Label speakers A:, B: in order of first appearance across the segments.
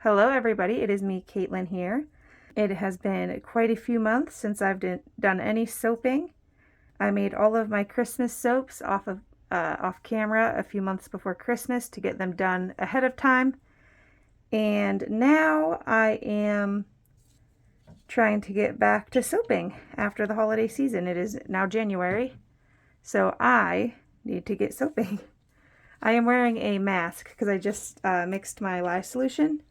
A: Hello everybody, it is me, Caitlin here. It has been quite a few months since I've done any soaping. I made all of my Christmas soaps off camera a few months before Christmas to get them done ahead of time. And now I am trying to get back to soaping after the holiday season. It is now January, so I need to get soaping. I am wearing a mask because I just mixed my lye solution.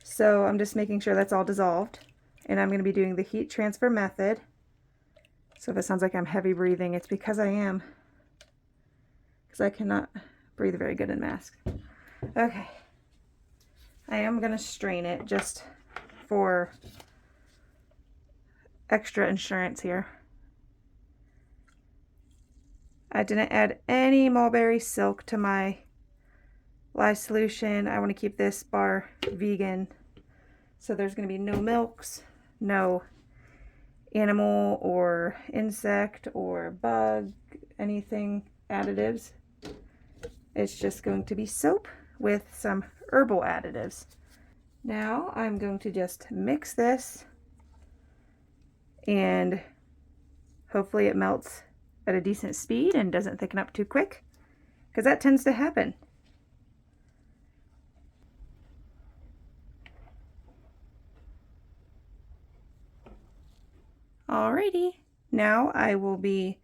A: So I'm just making sure that's all dissolved. And I'm going to be doing the heat transfer method. So if it sounds like I'm heavy breathing, it's because I am. Because I cannot breathe very good in masks. Okay. I am going to strain it just for extra insurance here. I didn't add any mulberry silk to my lye solution. I want to keep this bar vegan. So there's going to be no milks, no animal or insect or bug, anything additives. It's just going to be soap with some herbal additives. Now I'm going to just mix this and hopefully it melts at a decent speed and doesn't thicken up too quick, because that tends to happen. Alrighty, now I will be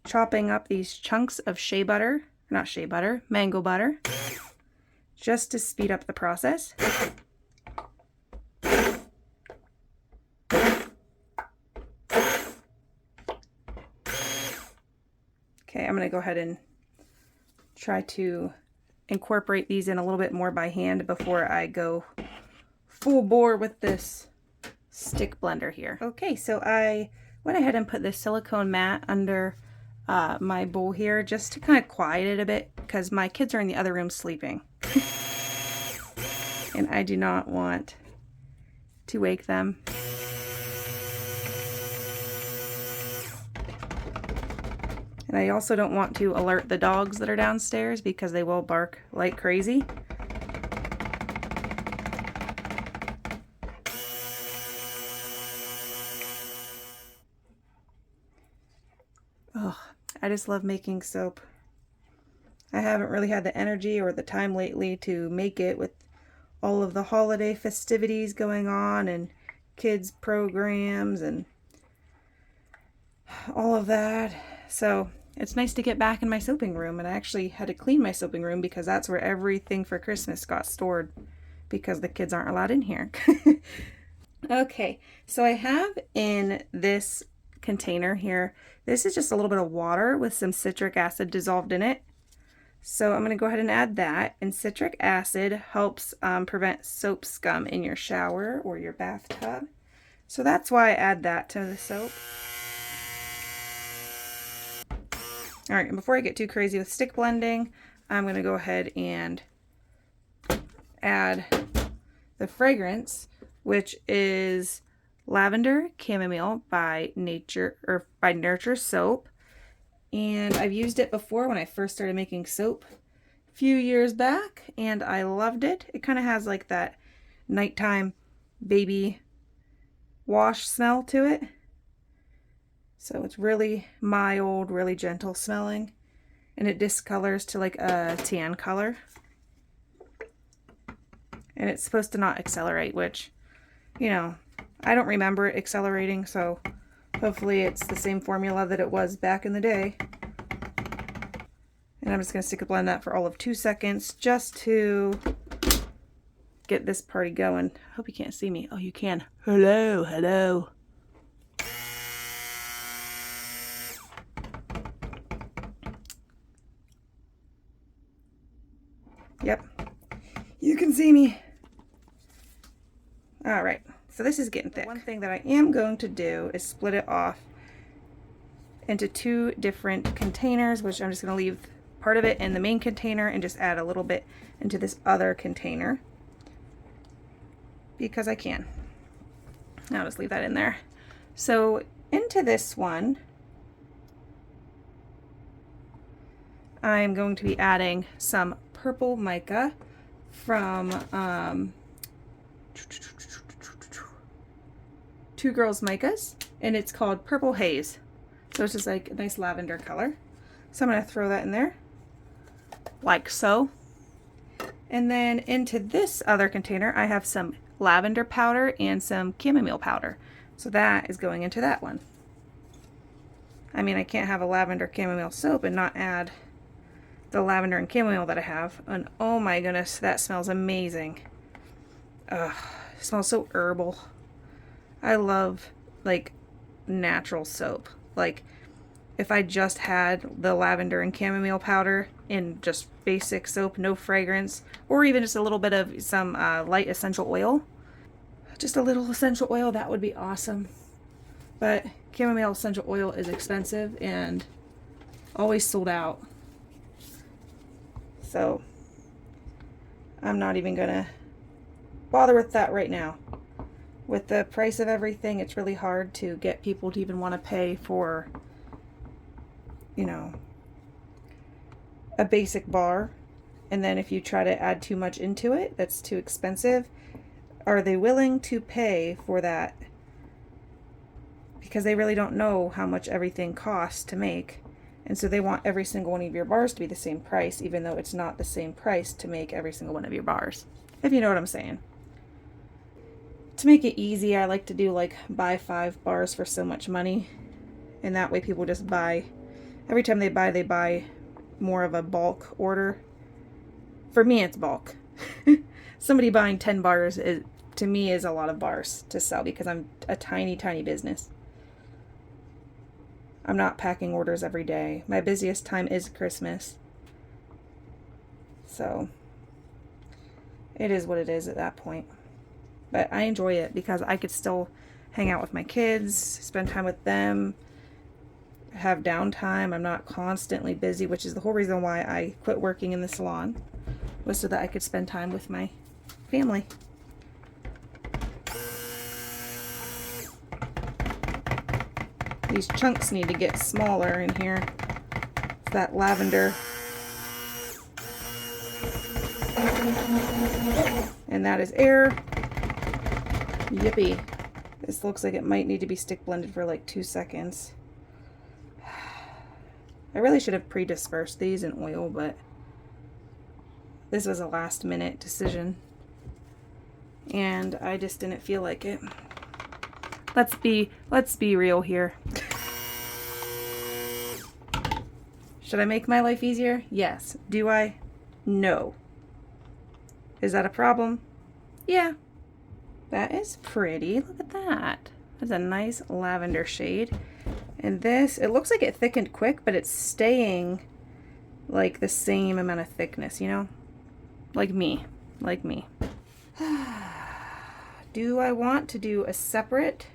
A: chopping up these chunks of mango butter, just to speed up the process. Okay, I'm going to go ahead and try to incorporate these in a little bit more by hand before I go full bore with this stick blender here. Okay, so I went ahead and put this silicone mat under my bowl here just to kind of quiet it a bit, because my kids are in the other room sleeping. And I do not want to wake them. And I also don't want to alert the dogs that are downstairs, because they will bark like crazy. Oh, I just love making soap. I haven't really had the energy or the time lately to make it with all of the holiday festivities going on and kids programs and all of that. So it's nice to get back in my soaping room, and I actually had to clean my soaping room because that's where everything for Christmas got stored, because the kids aren't allowed in here. Okay, so I have in this container here, this is just a little bit of water with some citric acid dissolved in it. So I'm going to go ahead and add that. And citric acid helps prevent soap scum in your shower or your bathtub. So that's why I add that to the soap. All right, and before I get too crazy with stick blending, I'm going to go ahead and add the fragrance, which is Lavender Chamomile by Nurture Soap. And I've used it before when I first started making soap a few years back, and I loved it. It kind of has like that nighttime baby wash smell to it. So it's really mild, really gentle smelling, and it discolors to like a tan color. And it's supposed to not accelerate, which, you know, I don't remember it accelerating, so hopefully it's the same formula that it was back in the day. And I'm just going to stick a blend that for all of 2 seconds just to get this party going. I hope you can't see me. Oh, you can. Hello, hello. Yep, you can see me. All right, so this is getting thick. One thing that I am going to do is split it off into 2 different containers, which I'm just going to leave part of it in the main container and just add a little bit into this other container because I can. I'll just leave that in there. So into this one, I'm going to be adding some purple mica from Two Girls Micas, and it's called Purple Haze. So it's just like a nice lavender color. So I'm going to throw that in there, like so. And then into this other container, I have some lavender powder and some chamomile powder. So that is going into that one. I mean, I can't have a lavender chamomile soap and not add the lavender and chamomile that I have. And oh my goodness, that smells amazing. Ugh, it smells so herbal. I love like natural soap. Like if I just had the lavender and chamomile powder in just basic soap, no fragrance, or even just a little bit of some light essential oil, just a little essential oil, that would be awesome. But chamomile essential oil is expensive and always sold out. So I'm not even gonna bother with that right now. With the price of everything, it's really hard to get people to even want to pay for, you know, a basic bar. And then if you try to add too much into it, that's too expensive. Are they willing to pay for that? Because they really don't know how much everything costs to make. And so they want every single one of your bars to be the same price, even though it's not the same price to make every single one of your bars. If you know what I'm saying. To make it easy, I like to do like buy 5 bars for so much money. And that way people just buy, every time they buy more of a bulk order. For me, it's bulk. Somebody buying 10 bars is, to me, is a lot of bars to sell because I'm a tiny, tiny business. I'm not packing orders every day. My busiest time is Christmas. So it is what it is at that point. But I enjoy it because I could still hang out with my kids, spend time with them, have downtime. I'm not constantly busy, which is the whole reason why I quit working in the salon, was so that I could spend time with my family. These chunks need to get smaller in here. It's that lavender. And that is air. Yippee. This looks like it might need to be stick blended for like 2 seconds. I really should have pre-dispersed these in oil, but this was a last minute decision. And I just didn't feel like it. Let's be real here. Should I make my life easier? Yes. Do I? No. Is that a problem? Yeah. That is pretty. Look at that. That's a nice lavender shade. And this, it looks like it thickened quick, but it's staying like the same amount of thickness, you know? Like me. Like me. Do I want to do a separate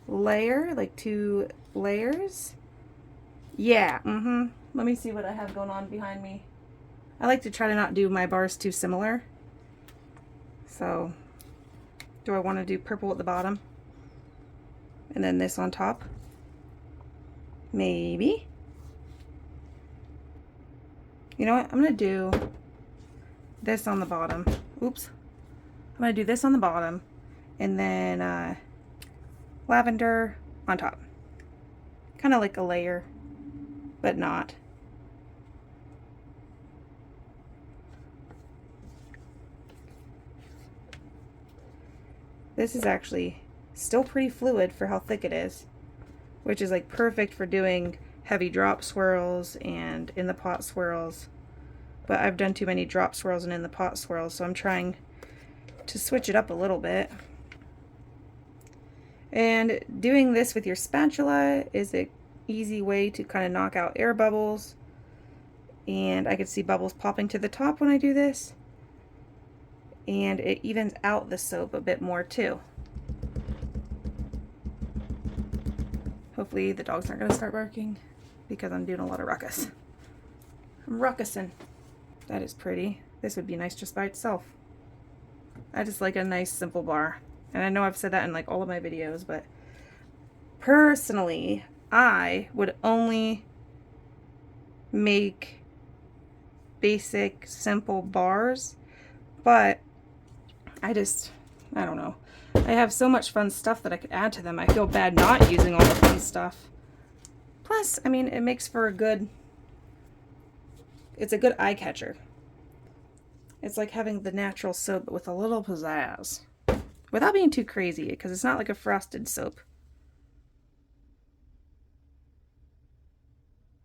A: layer, like 2 layers? Yeah, Let me see what I have going on behind me. I like to try to not do my bars too similar. So, do I want to do purple at the bottom? And then this on top? Maybe. You know what? I'm going to do this on the bottom. Oops. I'm going to do this on the bottom. And then lavender on top. Kind of like a layer, but not. This is actually still pretty fluid for how thick it is, which is like perfect for doing heavy drop swirls and in the pot swirls. But I've done too many drop swirls and in the pot swirls, so I'm trying to switch it up a little bit. And doing this with your spatula is an easy way to kind of knock out air bubbles. And I can see bubbles popping to the top when I do this. And it evens out the soap a bit more too. Hopefully the dogs aren't going to start barking because I'm doing a lot of ruckus. I'm ruckusing. That is pretty. This would be nice just by itself. I just like a nice simple bar. And I know I've said that in like all of my videos, but personally, I would only make basic simple bars But I don't know. I have so much fun stuff that I could add to them. I feel bad not using all the fun stuff. Plus, I mean, it makes for it's a good eye catcher. It's like having the natural soap with a little pizzazz. Without being too crazy, because it's not like a frosted soap.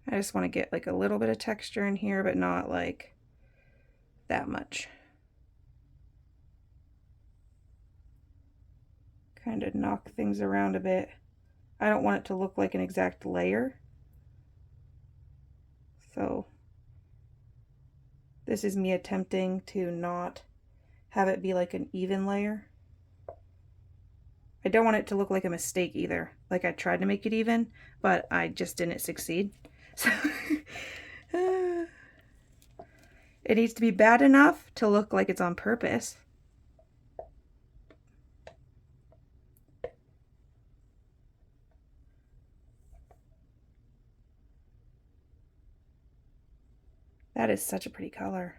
A: I just want to get like a little bit of texture in here, but not like that much. Kind of knock things around a bit. I don't want it to look like an exact layer. So this is me attempting to not have it be like an even layer. I don't want it to look like a mistake either. Like I tried to make it even, but I just didn't succeed. So it needs to be bad enough to look like it's on purpose. That is such a pretty color.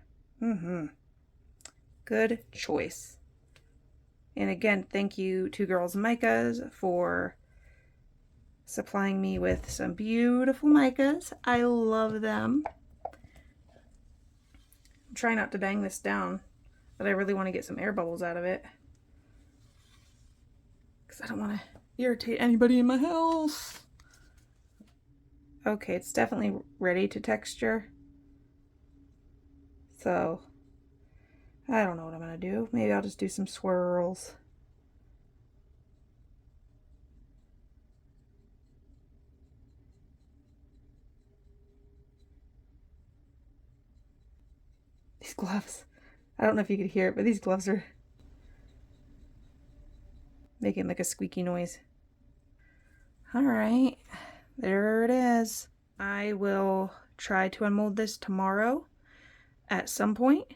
A: Good choice. And again, thank you to Girls Micas for supplying me with some beautiful micas. I love them. I'm trying not to bang this down, but I really want to get some air bubbles out of it, because I don't want to irritate anybody in my house. Okay, it's definitely ready to texture. So, I don't know what I'm going to do. Maybe I'll just do some swirls. These gloves. I don't know if you could hear it, but these gloves are making like a squeaky noise. Alright, there it is. I will try to unmold this tomorrow at some point.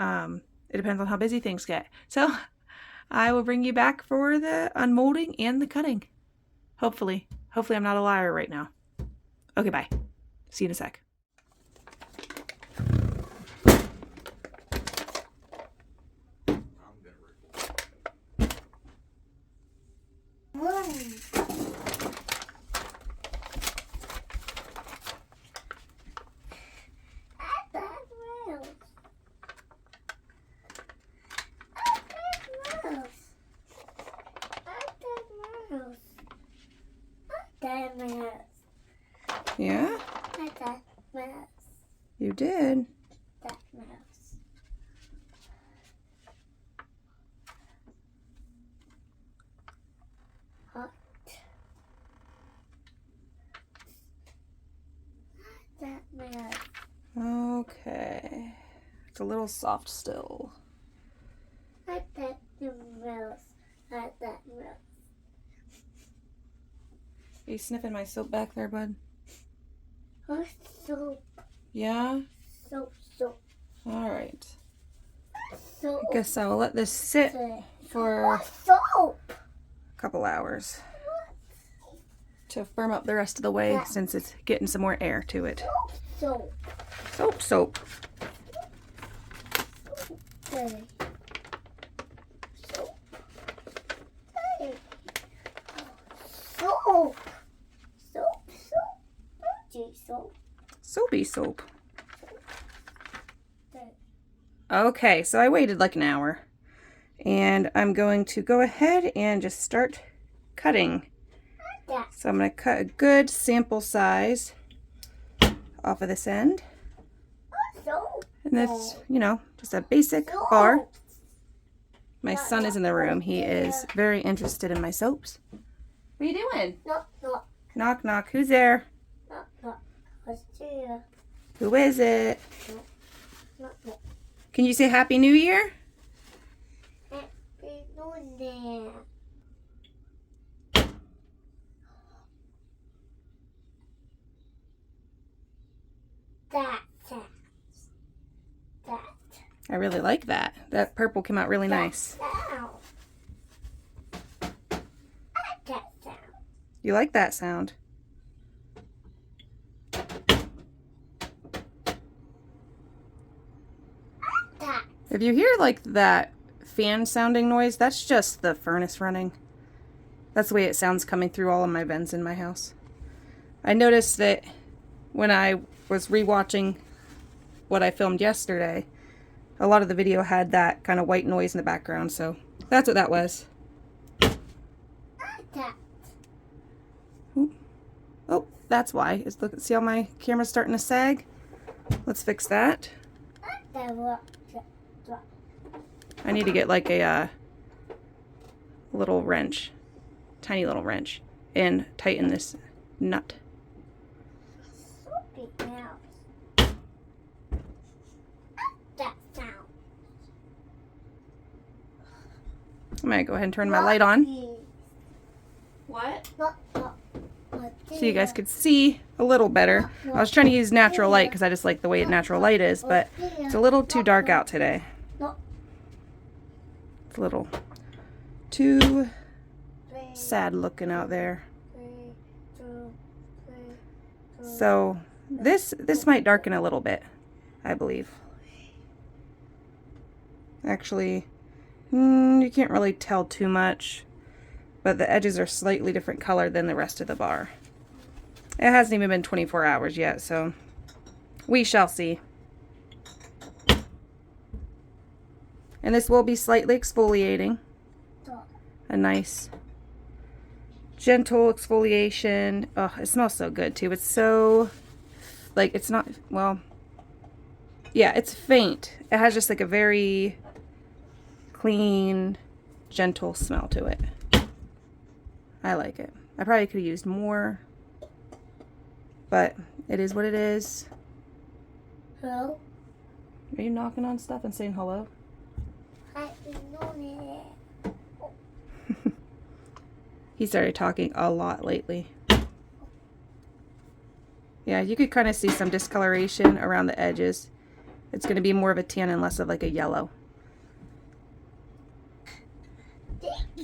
A: It depends on how busy things get. So I will bring you back for the unmolding and the cutting. Hopefully. Hopefully I'm not a liar right now. Okay, bye. See you in a sec. Yeah? You did?
B: That mouse. Hot. That mouse.
A: Okay. It's a little soft still.
B: Hot that mouse. Hot that mouse.
A: Are you sniffing my soap back there, bud?
B: Hot soap.
A: Yeah?
B: Soap.
A: Alright.
B: Soap.
A: I guess I will let this sit for
B: soap.
A: a couple hours to firm up the rest of the way, since it's getting some more air to it.
B: Soap.
A: Soap.
B: Okay. Soap. Hey. Soap. Soap.
A: Soapy soap. Okay, so I waited like an hour, and I'm going to go ahead and just start cutting. So I'm going to cut a good sample size off of this end. And this, you know, just a basic bar. My son is in the room. He is very interested in my soaps. What are you doing?
B: Knock.
A: Knock, knock. Who's there?
B: Knock. Who's there?
A: Who is it?
B: Knock.
A: Can you say Happy New Year?
B: Happy New Year. That.
A: I really like that. That purple came out really nice.
B: That sound.
A: You like that sound? If you hear like that fan sounding noise, that's just the furnace running. That's the way it sounds coming through all of my vents in my house. I noticed that when I was rewatching what I filmed yesterday, a lot of the video had that kind of white noise in the background, so that's what that was. Oh, that's why. Look, see how my camera's starting to sag? Let's fix that. I need to get like a little wrench, tiny little wrench, and tighten this nut. I'm gonna go ahead and turn my light on
C: What?
A: so you guys could see a little better. I was trying to use natural light because I just like the way natural light is, but it's a little too dark out today. It's a little too sad looking out there. So this might darken a little bit, I believe. Actually, you can't really tell too much, but the edges are slightly different color than the rest of the bar. It hasn't even been 24 hours yet, so we shall see. And this will be slightly exfoliating. A nice gentle exfoliation. Oh, it smells so good too. It's so, like, it's not, well, yeah, it's faint. It has just like a very clean, gentle smell to it. I like it. I probably could have used more, but it is what it is.
B: Hello?
A: Are you knocking on stuff and saying hello? He started talking a lot lately. Yeah, you could kind of see some discoloration around the edges. It's going to be more of a tan and less of like a yellow.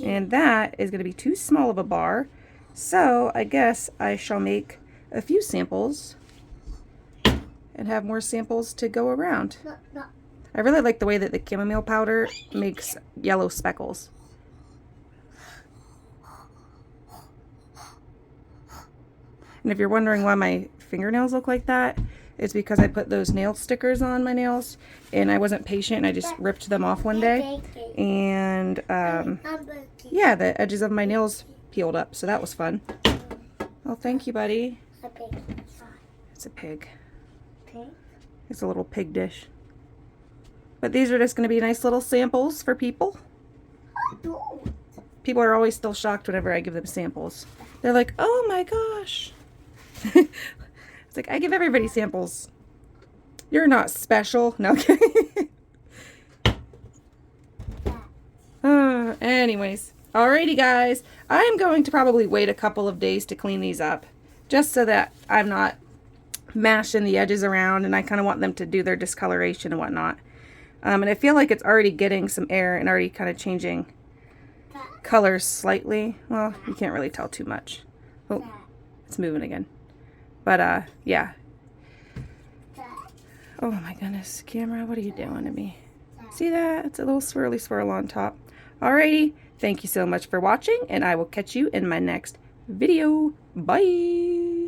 A: And that is going to be too small of a bar. So I guess I shall make a few samples and have more samples to go around. I really like the way that the chamomile powder makes yellow speckles. And if you're wondering why my fingernails look like that, it's because I put those nail stickers on my nails and I wasn't patient and I just ripped them off one day. And yeah, the edges of my nails peeled up, so that was fun. Oh, thank you, buddy. It's a pig. It's a little pig dish. But these are just going to be nice little samples for people. People are always still shocked whenever I give them samples. They're like, oh my gosh. It's like, I give everybody samples. You're not special. No, kidding. Anyways. Alrighty, guys. I'm going to probably wait a couple of days to clean these up. Just so that I'm not mashing the edges around, and I kind of want them to do their discoloration and whatnot. And I feel like it's already getting some air and already kind of changing colors slightly. Well, you can't really tell too much. Oh, it's moving again. But, yeah. Oh my goodness, camera, what are you doing to me? See that? It's a little swirly swirl on top. Alrighty, thank you so much for watching, and I will catch you in my next video. Bye!